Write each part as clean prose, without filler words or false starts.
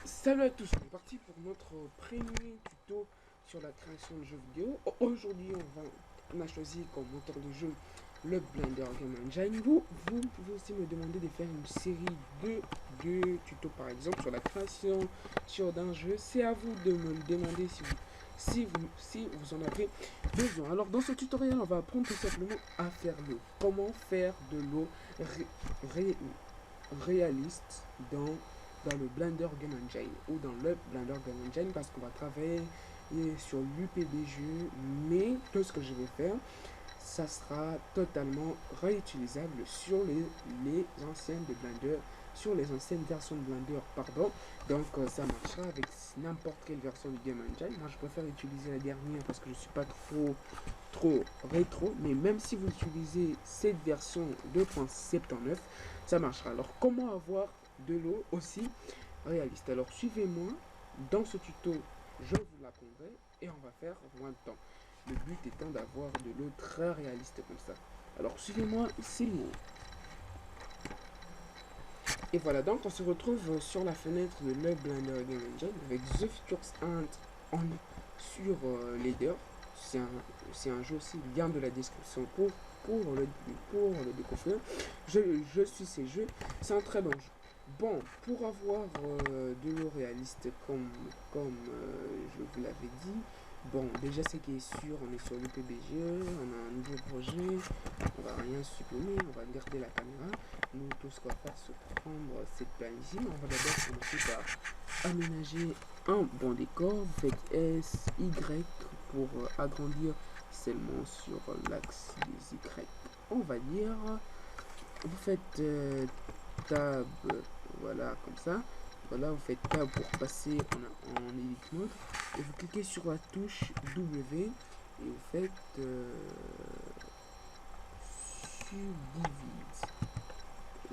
Salut à tous, on est parti pour notre premier tuto sur la création de jeux vidéo. Aujourd'hui, on a choisi comme moteur de jeu le Blender Game Engine. Vous pouvez aussi me demander de faire une série de tutos, par exemple, sur la création d'un jeu. C'est à vous de me le demander si vous en avez besoin. Alors, dans ce tutoriel, on va apprendre tout simplement à faire l'eau. Comment faire de l'eau réaliste dans le Blender Game Engine ou dans le Blender Game Engine, parce qu'on va travailler sur l'UPBG, mais tout ce que je vais faire, ça sera totalement réutilisable sur les anciennes de Blender, sur les anciennes versions de Blender, pardon. Donc ça marchera avec n'importe quelle version du Game Engine. Moi je préfère utiliser la dernière parce que je suis pas trop rétro, mais même si vous utilisez cette version 2.79, ça marchera. Alors comment avoir de l'eau aussi réaliste? Alors suivez-moi dans ce tuto, je vous l'apprendrai et on va faire moins de temps. Le but étant d'avoir de l'eau très réaliste comme ça. Alors suivez-moi, c'est lourd. Et voilà, donc on se retrouve sur la fenêtre de le Blender Game Engine avec The Features Ant sur Ladder. C'est un jeu aussi, lien de la description pour le découvrir. Je suis ces jeux, c'est un très bon jeu. Bon, pour avoir de l'eau réaliste je vous l'avais dit, bon, déjà ce qui est sûr, on est sur l'UPBG, on a un nouveau projet, on va rien supprimer, on va garder la caméra. Nous, tout ce qu'on va faire, c'est prendre cette planche ici. On va d'abord commencer par aménager un bon décor. Vous faites S, Y pour agrandir seulement sur l'axe des Y. On va dire, vous faites tab, voilà, comme ça. Voilà, vous faites tab pour passer en edit mode. Et vous cliquez sur la touche W et vous faites subdivise.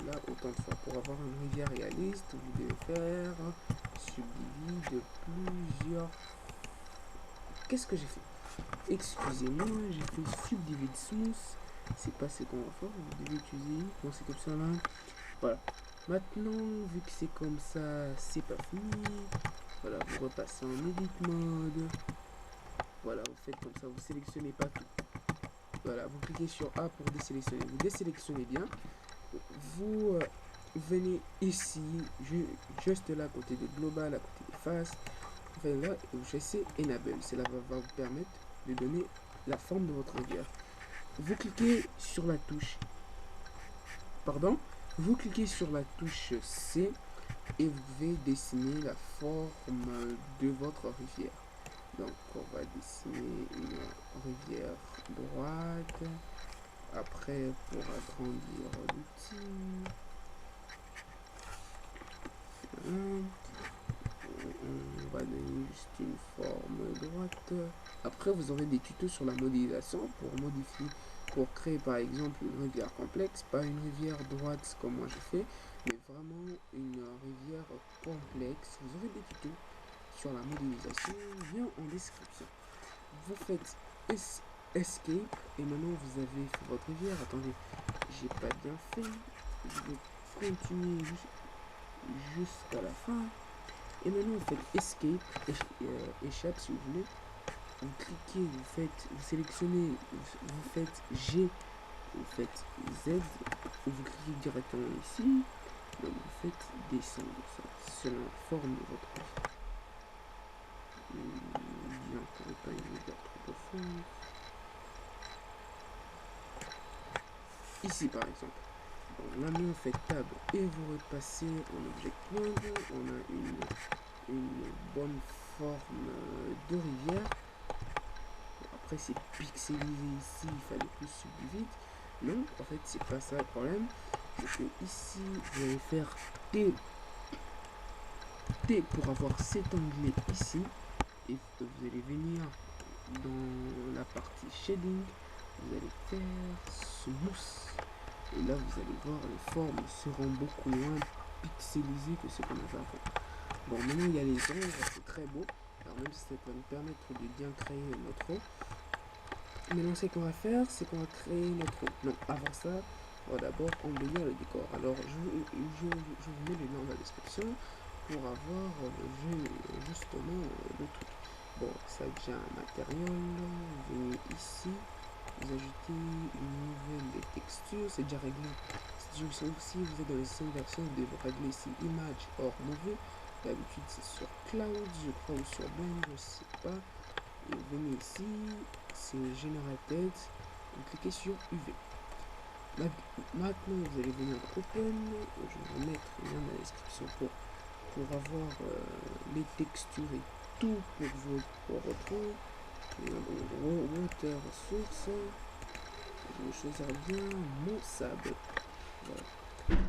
Là, autant de fois, pour avoir une rivière réaliste, vous devez faire subdivise de plusieurs. Qu'est-ce que j'ai fait? Excusez-moi, j'ai fait subdivide smooth. C'est pas ce qu'on va faire, vous devez utiliser. Bon, c'est comme ça là. Voilà. Maintenant, vu que c'est comme ça, c'est pas fini. Voilà, vous repassez en edit mode. Voilà, vous faites comme ça, vous sélectionnez pas tout. Voilà, vous cliquez sur A pour désélectionner. Vous désélectionnez bien. Vous venez ici, juste là à côté de global, à côté de face. Vous venez là et vous choisissez enable. Cela va vous permettre de donner la forme de votre rivière. Vous cliquez sur la touche, pardon, vous cliquez sur la touche C et vous pouvez dessiner la forme de votre rivière. Donc on va dessiner une rivière droite. Après, pour agrandir l'outil, on va donner juste une forme droite. Après, vous aurez des tutos sur la modélisation pour modifier, pour créer par exemple une rivière complexe, pas une rivière droite comme moi je fais, mais vraiment une rivière complexe. Vous aurez des tutos sur la modélisation, lien en description. Vous faites escape et maintenant vous avez fait votre rivière. Attendez, j'ai pas bien fait. Je vais continuer jusqu'à la fin. Et maintenant vous faites escape, échappe si vous voulez. Vous cliquez, vous sélectionnez, vous faites G, vous faites Z, ou vous cliquez directement ici. Donc vous faites descendre ça selon la forme de votre rivière. Bien, pour ne pas une rivière trop profonde. Ici par exemple. Bon, là nous on fait tab et vous repassez en object point. On a une bonne forme de rivière. Après c'est pixelisé ici, il fallait plus subdivide. Non, en fait c'est pas ça le problème. C'est que ici vous allez faire T pour avoir cet onglet ici. Et vous allez venir dans la partie shading. Vous allez faire smooth. Et là, vous allez voir, les formes seront beaucoup moins pixelisées que ce qu'on avait avant. Bon, maintenant, il y a les ombres, c'est très beau. Alors, même si ça va nous permettre de bien créer notre eau. Maintenant, ce qu'on va faire, c'est qu'on va créer notre eau. Non, avant ça, on va d'abord embellir le décor. Alors, je vous mets les liens dans la description. pour avoir justement le truc. Bon, ça a déjà un matériel. Vous venez ici, vous ajoutez une nouvelle texture, c'est déjà réglé. Si vous êtes dans les 5 versions, vous devez régler ici image or movie. D'habitude c'est sur cloud, je crois, ou sur blend, je sais pas. Et vous venez ici, c'est generated, vous cliquez sur UV. Maintenant vous allez venir dans open, je vais mettre le lien dans la description pour avoir les textures et tout pour votre water source. Je vais choisir bien mon sable. Voilà.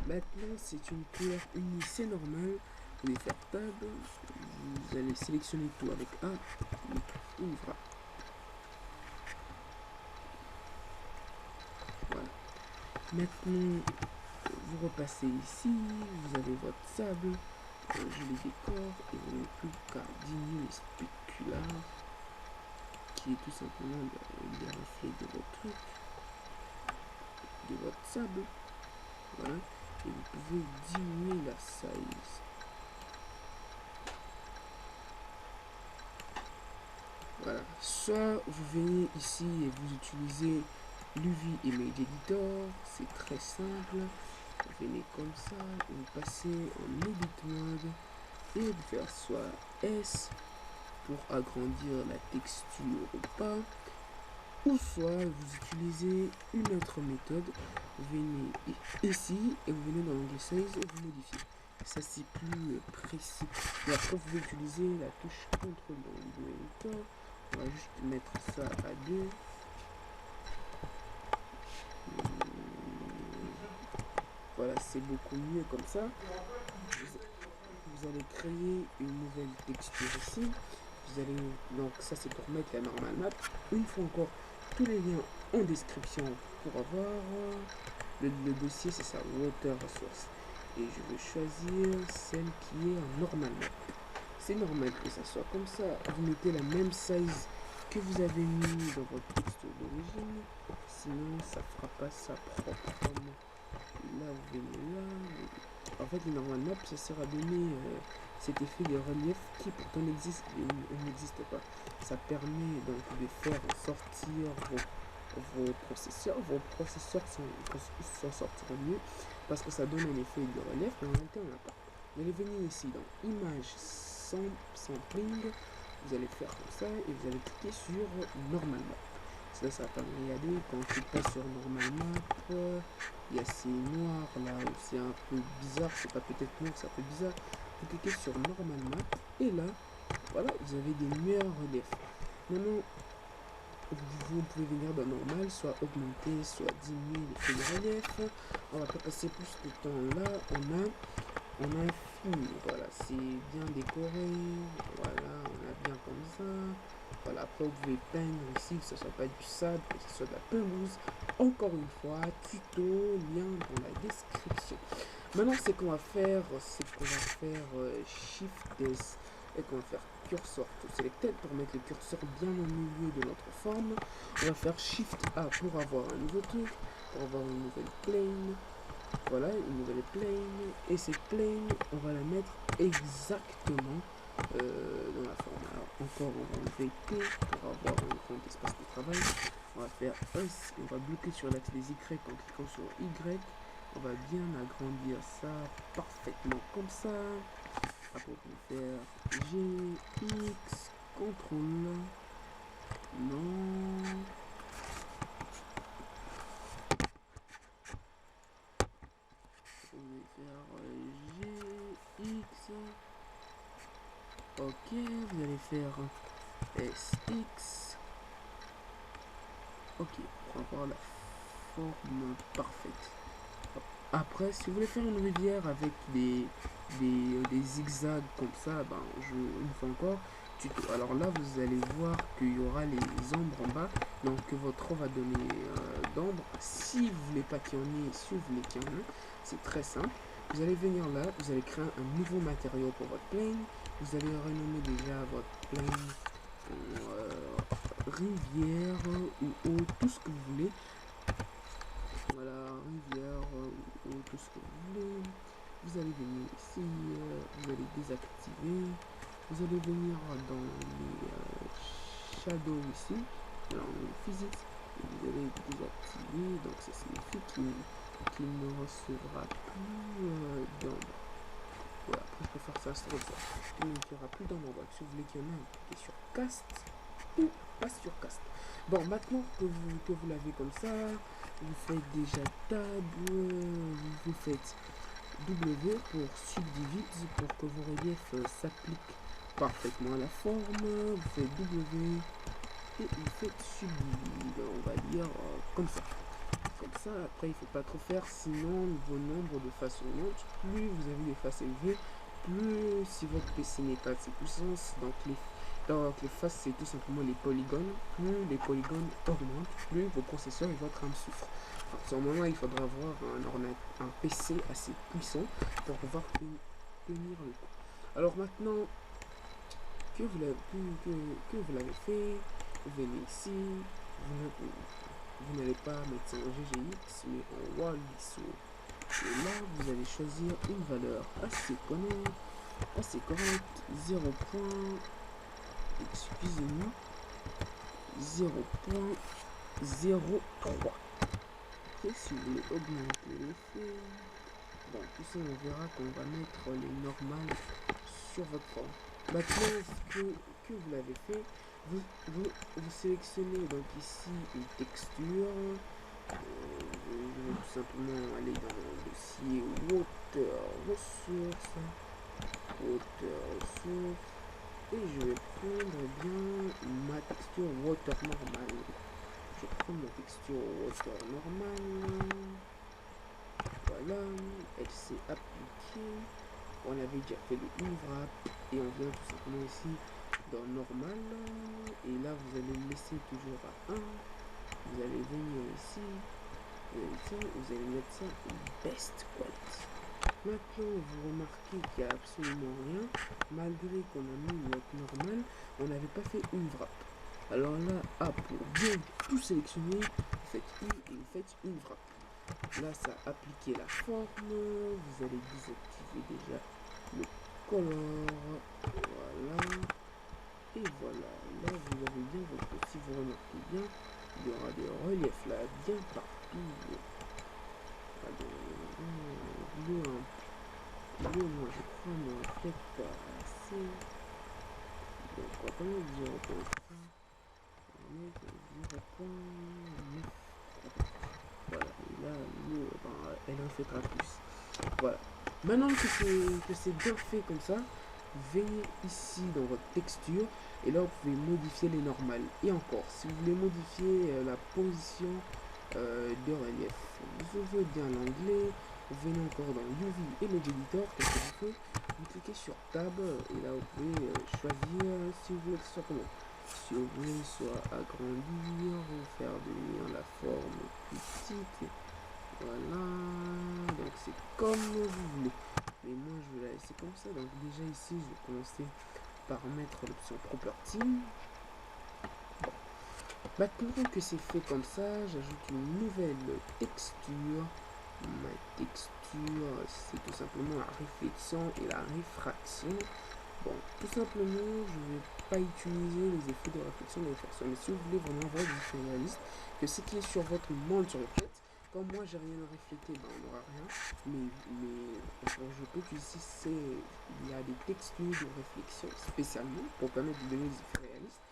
Maintenant c'est une couleur unie, c'est normal. Vous allez faire tab, vous allez sélectionner tout avec A, ouvre. Voilà. Maintenant vous repassez ici, vous avez votre sable, je les décore et vous n'avez plus qu'à diminuer les spéculars qui est tout simplement les reflets de votre truc, de votre sable. Voilà, et vous pouvez diminuer la size. Voilà, soit vous venez ici et vous utilisez l'UV Image Editor, c'est très simple. Vous venez comme ça, vous passez en Edit Mode et vous faire soit S pour agrandir la texture ou pas, ou soit vous utilisez une autre méthode. Vous venez ici et vous venez dans l'onglet Size et vous modifiez. Ça c'est plus précis. Et après vous pouvez utiliser la touche CTRL dans le vidéo editor. On va juste mettre ça à 2. Voilà, c'est beaucoup mieux comme ça. Vous allez créer une nouvelle texture ici. Vous allez, donc ça c'est pour mettre la normal map. Une fois encore, tous les liens en description pour avoir le dossier, c'est ça, water source. Et je vais choisir celle qui est en normal map. C'est normal que ça soit comme ça. Vous mettez la même size que vous avez mis dans votre texture d'origine, sinon ça fera pas ça proprement. Là vous venez là, en fait les normal map ça sert à donner cet effet de relief qui pourtant n'existe pas. Ça permet donc de faire sortir vos processeurs s'en sortiront mieux parce que ça donne un effet de relief, mais en réalité on n'a pas. Vous allez venir ici dans image sampling, vous allez faire comme ça et vous allez cliquer sur normal map. Ça va permettre de regarder quand tu passes sur normal map, il y a ces noirs là où c'est un peu bizarre, c'est pas peut-être noir, c'est un peu bizarre. Vous cliquez sur normal map et là voilà, vous avez des meilleurs reliefs. Maintenant vous pouvez venir dans normal, soit augmenter, soit diminuer l'effet de relief. On va pas passer plus de temps là. On a fini, voilà, c'est bien décoré, voilà, on a bien comme ça. Voilà, après vous pouvez peindre ici, que ce soit pas du sable, que ce soit de la pelouse. Encore une fois, tuto, lien dans la description. Maintenant, ce qu'on va faire, Shift S et qu'on va faire cursor to selected pour mettre le curseur bien au milieu de notre forme. On va faire Shift A pour avoir un nouveau truc, pour avoir une nouvelle plane. Voilà, une nouvelle plane. Et cette plane, on va la mettre exactement dans la forme. Alors encore, on va enlever T pour avoir un grand espace de travail. On va faire S, on va bloquer sur l'axe des Y en cliquant sur Y. On va bien agrandir ça parfaitement comme ça. Après, on va faire G, X, CTRL. Non. On va faire G, X. Ok, vous allez faire SX. Ok, pour avoir la forme parfaite. Après, si vous voulez faire une rivière avec des zigzags comme ça, ben, une fois encore, tuto. Alors là, vous allez voir qu'il y aura les ombres en bas, donc que votre eau va donner d'ombre. Si vous voulez pas qu'il y en ait, si vous voulez qu'il y en ait, c'est très simple. Vous allez venir là, vous allez créer un nouveau matériau pour votre plane. Vous allez renommer déjà votre plane rivière ou eau, tout ce que vous voulez. Voilà, rivière ou tout ce que vous voulez. vous allez venir ici, vous allez désactiver, vous allez venir dans les shadows ici, dans le physics, vous allez désactiver, donc ça signifie qu'il ne recevra plus d'ombre. Voilà, après je peux faire ça sur ça. Il ne fera plus d'ombre. Donc si vous voulez qu'il y en ait un, cliquez sur cast ou pas sur cast. Bon, maintenant que vous l'avez comme ça, vous faites déjà tab, vous faites W pour subdivide pour que vos reliefs s'appliquent parfaitement à la forme. Vous faites W et vous faites subdivide, on va dire comme ça. Comme ça, après il ne faut pas trop faire, sinon vos nombres de façon lente, plus vous avez des faces élevées, plus si votre PC n'est pas assez puissant, donc les faces c'est tout simplement les polygones, plus les polygones augmentent, plus vos processeurs et votre RAM souffrent. À ce moment-là, il faudra avoir un PC assez puissant pour pouvoir tenir le coup. Alors maintenant que vous l'avez fait, vous venez ici, vous n'allez pas mettre ça en GGX, mais en Wallis. Et là, vous allez choisir une valeur assez correcte, 0. Excusez-moi, 0.03. Après, si vous voulez augmenter l'effet, bon, tout ça, on verra qu'on va mettre les normales sur votre forme. Maintenant, que vous l'avez fait, vous sélectionnez donc ici une texture. Je vais tout simplement aller dans le dossier Water Ressources. Et je vais prendre bien ma texture Water normale. Je prends ma texture Water normale. Voilà, elle s'est appliquée. On avait déjà fait le wrap et on vient tout simplement ici dans normal. Et là, vous allez le laisser toujours à 1. Vous allez venir ici. Vous allez mettre ça en best quality. Maintenant, vous remarquez qu'il n'y a absolument rien. Malgré qu'on a mis notre normal, on n'avait pas fait une wrap. Alors là, pour bien tout sélectionner, vous faites U et vous faites une wrap. Là, ça a appliqué la forme. Vous allez désactiver déjà le color. Voilà. Et voilà. Là, vous avez bien votre... Si vous remarquez bien, il y aura des reliefs là, bien partout. Bleu, moi, je crois, ne reflète pas assez. Donc, on va quand même 0.3. On va mettre 0.9. Voilà, et là, elle reflètera plus. Voilà. Maintenant que c'est bien fait comme ça, venez ici dans votre texture et là vous pouvez modifier les normales. Et encore, si vous voulez modifier la position de relief, vous ouvrez bien l'onglet, vous venez encore dans UV et le editor, qu'est-ce que vous faites? Vous cliquez sur Tab et là vous pouvez choisir si vous voulez que ce soit comment. Si vous voulez soit agrandir ou faire devenir la forme plus petite. Voilà, donc c'est comme vous voulez. Mais moi je vais la laisser comme ça. Donc déjà ici je vais commencer par mettre l'option Property. Bon. Maintenant que c'est fait comme ça, j'ajoute une nouvelle texture. Ma texture, c'est tout simplement la réflexion et la réfraction. Bon, tout simplement, je ne vais pas utiliser les effets de réflexion et de réfraction. Mais si vous voulez vraiment voir des effets réalistes, que ce qui est sur votre monde se reflète, comme moi j'ai rien à refléter, ben, on n'aura rien. Mais je peux utiliser, il y a des textures de réflexion spécialement pour permettre de donner des effets réalistes.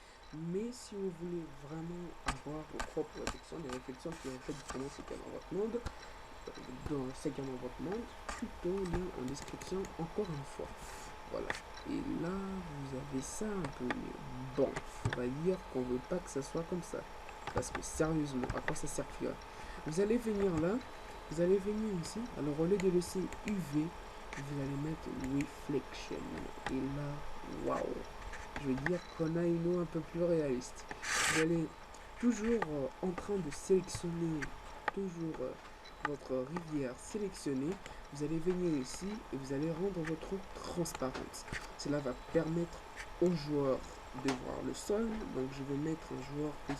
Mais si vous voulez vraiment avoir vos propres réflexions, des réflexions qui reflètent vraiment ce qu'il y a dans votre monde, tout au lien en description encore une fois. Voilà. Et là, vous avez ça un peu mieux. Bon, on va dire qu'on veut pas que ça soit comme ça. Parce que sérieusement, à quoi ça servira? Vous allez venir là, vous allez venir ici. Alors au lieu de laisser UV, vous allez mettre Reflection. Et là, waouh! Je veux dire qu'on a une eau un peu plus réaliste. Vous allez toujours en train de sélectionner toujours votre rivière sélectionnée. Vous allez venir ici et vous allez rendre votre eau transparente. Cela va permettre aux joueurs de voir le sol. Donc je vais mettre un joueur plus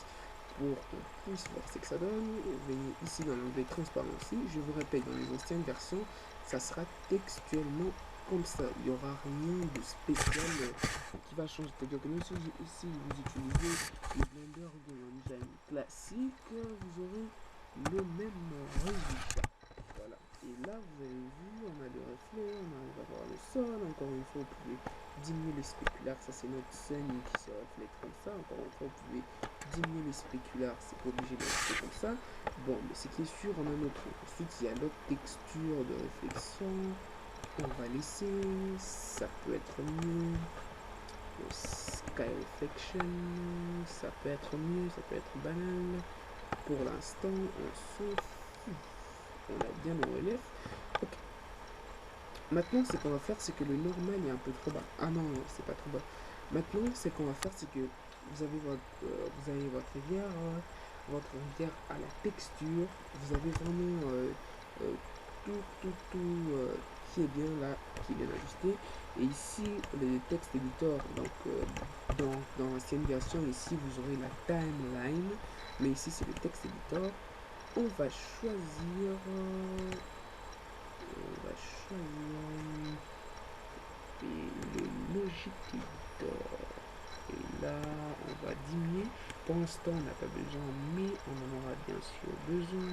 pour qu'on puisse voir ce que ça donne. Venez ici dans l'onglet transparency. Je vous répète, dans les anciennes versions, ça sera textuellement comme ça. Il n'y aura rien de spécial qui va changer. C'est-à-dire que même si ici vous utilisez le Blender Game Engine classique, vous aurez le même résultat. Voilà. Et là, vous avez vu, on a le reflet, on arrive à voir le sol. Encore une fois, vous pouvez diminuer les spéculars. Ça, c'est notre sun qui se reflète comme ça. Encore une fois, vous pouvez diminuer les spéculars. C'est pas obligé de rester comme ça. Bon, mais ce qui est sûr, on a notre. Ensuite, il y a l'autre texture de réflexion. On va laisser. Ça peut être mieux. Le sky reflection. Ça peut être mieux. Ça peut être banal. Pour l'instant, on s'en fout. On a bien le relief. Ok. Maintenant, ce qu'on va faire, c'est que le normal est un peu trop bas. Ah non, c'est pas trop bas. Maintenant, ce qu'on va faire, c'est que vous avez votre rivière à la texture. Vous avez vraiment tout qui est bien là, qui est bien ajusté. Et ici, le texte editor, donc dans l'ancienne version, ici, vous aurez la timeline. Mais ici, c'est le texte editor. On va choisir le Logic Editor. Et là, on va diminuer. Pour l'instant, on n'a pas besoin, mais on en aura bien sûr besoin.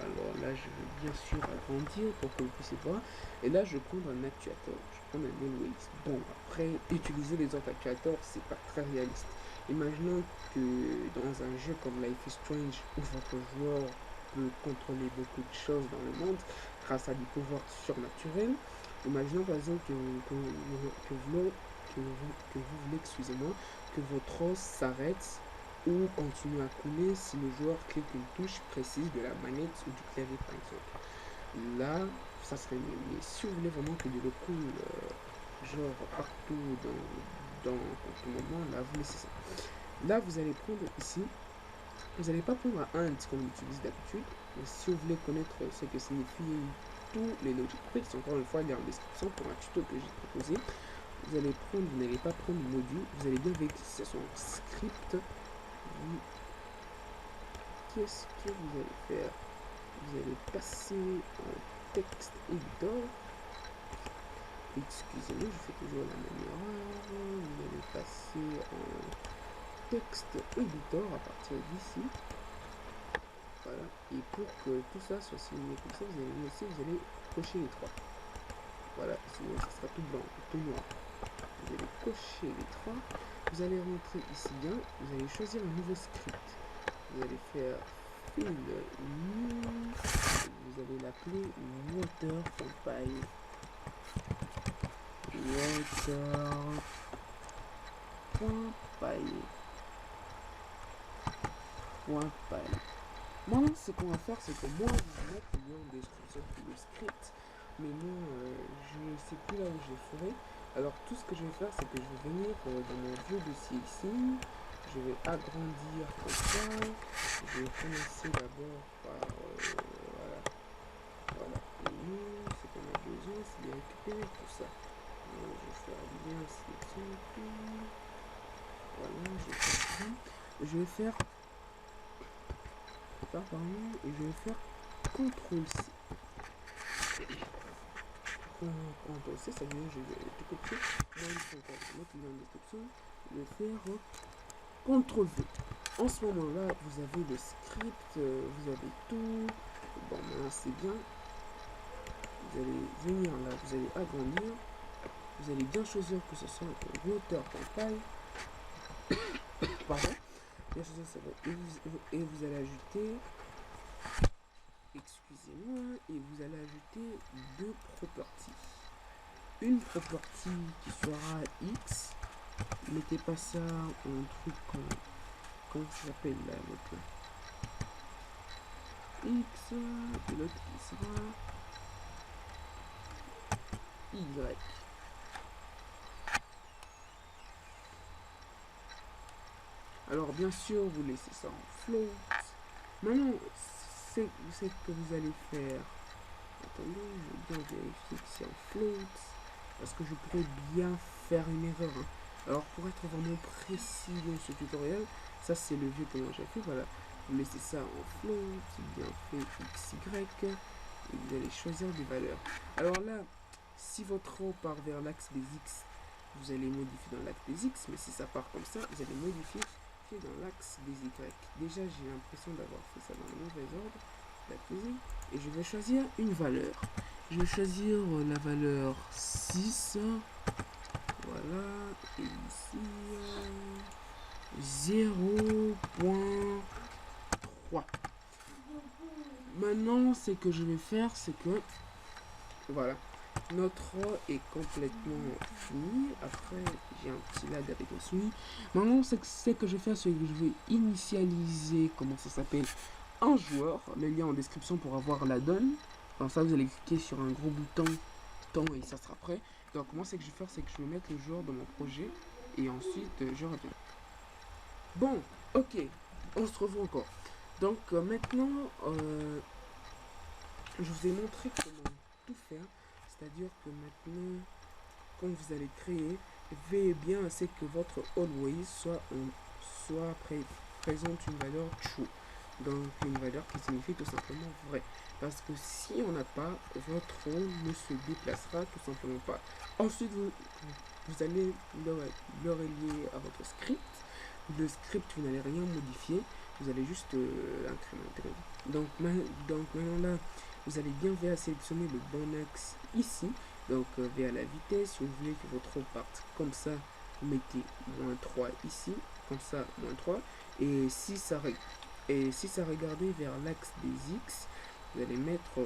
Alors là, je vais bien sûr agrandir pour que vous puissiez voir. Et là, je vais prendre un actuateur. Je vais prendre un Always. Bon, après, utiliser les autres actuateurs, c'est pas très réaliste. Imaginons que dans un jeu comme Life is Strange, où votre joueur peut contrôler beaucoup de choses dans le monde grâce à des pouvoirs surnaturels. Imaginons par exemple que vous voulez, excusez-moi, que votre os s'arrête ou continue à couler si le joueur clique une touche précise de la manette ou du clavier par exemple. Là, ça serait mieux. Mais si vous voulez vraiment que de l'eau coule genre partout dans tout moment, là vous laissez ça. Là vous allez prendre ici, vous n'allez pas prendre un int comme on utilise d'habitude, mais si vous voulez connaître ce que signifie tous les logic picks, encore une fois il est en description pour un tuto que j'ai proposé. Vous allez prendre, vous n'allez pas prendre le module, vous allez bien vérifier si c'est son script. Qu'est-ce que vous allez faire? Vous allez passer en texte editor. Excusez-moi, je fais toujours la même erreur. Vous allez passer en texte editor à partir d'ici. Voilà. Et pour que tout ça soit signé comme ça, vous allez aussi, vous allez cocher les trois. Voilà, sinon ça sera tout blanc, tout noir. Vous allez cocher les trois. Vous allez rentrer ici bien. Vous allez choisir un nouveau script. Vous allez faire fill new. Vous allez l'appeler water compile. Water.py. Moi, ce qu'on va faire, c'est que moi, je vais mettre le lien en description pour le script. Mais moi, je ne sais plus là où je le ferai. Alors, tout ce que je vais faire, c'est que je vais venir dans mon vieux dossier ici. Je vais agrandir comme ça. Je vais commencer d'abord par... voilà. Voilà. Et nous, ce qu'on a besoin, c'est de récupérer tout ça. Alors, je vais faire bien sélectionner. Voilà, je vais faire ça. Je vais faire... et je vais faire CTRL-C. CTRL-C, ça veut dire que je vais tout copier. Moi, il faut encore mettre le lien en description. Je vais faire CTRL-V. En ce moment-là, vous avez le script, vous avez tout. Bon, maintenant, c'est bien. Vous allez venir là, vous allez agrandir. Vous allez bien choisir que ce soit water.py. Pardon. Bien choisir ça. Et vous allez ajouter... Excusez-moi, et vous allez ajouter deux properties. Une property qui sera X. Mettez pas ça en truc comme... Comment ça s'appelle là, l'autre là? X, et l'autre qui sera Y. Alors bien sûr, vous laissez ça en float. Maintenant, c'est ce que vous allez faire. Attendez, je vais bien vérifier que c'est en float. Parce que je pourrais bien faire une erreur. Hein. Alors pour être vraiment précis dans ce tutoriel, Ça, c'est le vieux que moi j'ai fait. Voilà. Vous laissez ça en float, bien fait XY. Et vous allez choisir des valeurs. Alors là, si votre eau part vers l'axe des X, vous allez modifier dans l'axe des X. Mais si ça part comme ça, vous allez modifier dans l'axe des Y. Déjà, j'ai l'impression d'avoir fait ça dans le mauvais ordre. Et je vais choisir une valeur. Je vais choisir la valeur 6. Voilà. Et ici, 0.3. Maintenant, ce que je vais faire, c'est que... Voilà. Notre est complètement fini. Après, j'ai un petit lag avec le souris. Maintenant, ce que je vais faire, c'est que je vais initialiser, comment ça s'appelle, un joueur. Le lien en description pour avoir la donne. Comme ça, vous allez cliquer sur un gros bouton temps et ça sera prêt. Donc, moi, ce que je vais faire, c'est que je vais mettre le joueur dans mon projet. Et ensuite, je reviens. Bon, ok. On se revoit encore. Donc, maintenant, je vous ai montré comment tout faire. C'est-à-dire que maintenant, quand vous allez créer, veillez bien à ce que votre always présente une valeur true. Donc une valeur qui signifie tout simplement vrai. Parce que si on n'a pas, votre row ne se déplacera tout simplement pas. Ensuite, vous allez le relier à votre script. Le script, vous n'allez rien modifier. Vous allez juste incrémenter. Donc maintenant là, vous allez bien vers sélectionner le bon axe ici. Donc vers la vitesse, si vous voulez que votre row parte comme ça, vous mettez -3 ici, comme ça, -3. Et si ça regardait vers l'axe des X, vous allez mettre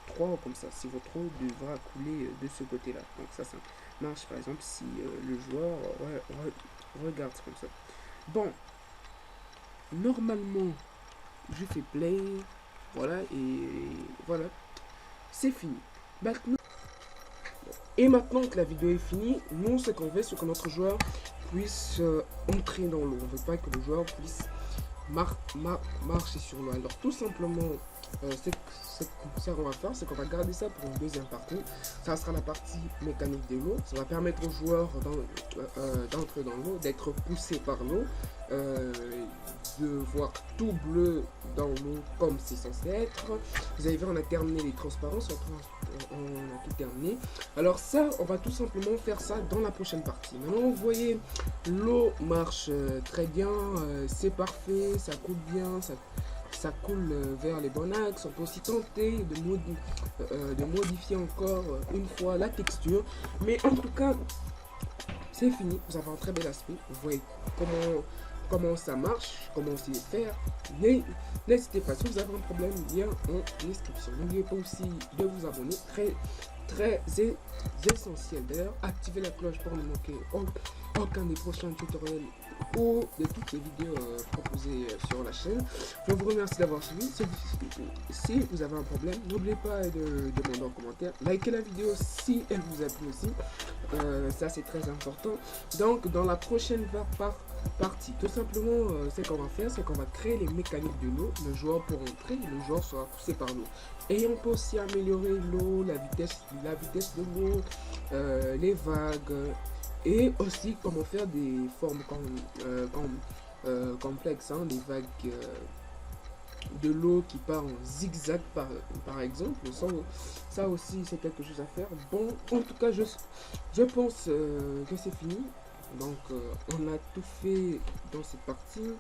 3 comme ça, si votre row devra couler de ce côté-là. Donc ça marche par exemple si le joueur regarde comme ça. Bon, normalement, je fais play, voilà, et voilà, c'est fini. Maintenant que la vidéo est finie, nous, ce qu'on veut, c'est que notre joueur puisse entrer dans l'eau. On ne veut pas que le joueur puisse marcher sur l'eau. Alors, tout simplement, ce qu'on va faire, c'est qu'on va garder ça pour une deuxième partie. Ça sera la partie mécanique de l'eau. Ça va permettre aux joueurs d'entrer dans l'eau, d'être poussés par l'eau, de voir tout bleu dans l'eau comme c'est censé être. Vous avez vu, on a terminé les transparences, on a tout terminé. Alors ça, on va tout simplement faire ça dans la prochaine partie. Maintenant, vous voyez, l'eau marche très bien, c'est parfait, ça coule bien, ça coule vers les bons axes. On peut aussi tenter de modifier encore une fois la texture. Mais en tout cas, c'est fini. Vous avez un très bel aspect. Vous voyez comment ça marche, comment on sait faire. N'hésitez pas, si vous avez un problème, lien en description. N'oubliez pas aussi de vous abonner. Très essentiel. D'ailleurs, activez la cloche pour ne manquer aucun des prochains tutoriels ou de toutes les vidéos proposées sur la chaîne. Je vous remercie d'avoir suivi. Si vous avez un problème, n'oubliez pas de demander en commentaire. Likez la vidéo si elle vous a plu aussi. Ça, c'est très important. Donc, dans la prochaine partie, tout simplement, ce qu'on va faire, c'est qu'on va créer les mécaniques de l'eau. Le joueur pour entrer, le joueur sera poussé par l'eau. Et on peut aussi améliorer l'eau, la vitesse de l'eau, les vagues. Et aussi comment faire des formes complexes, hein, des vagues de l'eau qui part en zigzag par exemple. Ça aussi c'est quelque chose à faire. Bon, en tout cas je pense que c'est fini. Donc on a tout fait dans cette partie.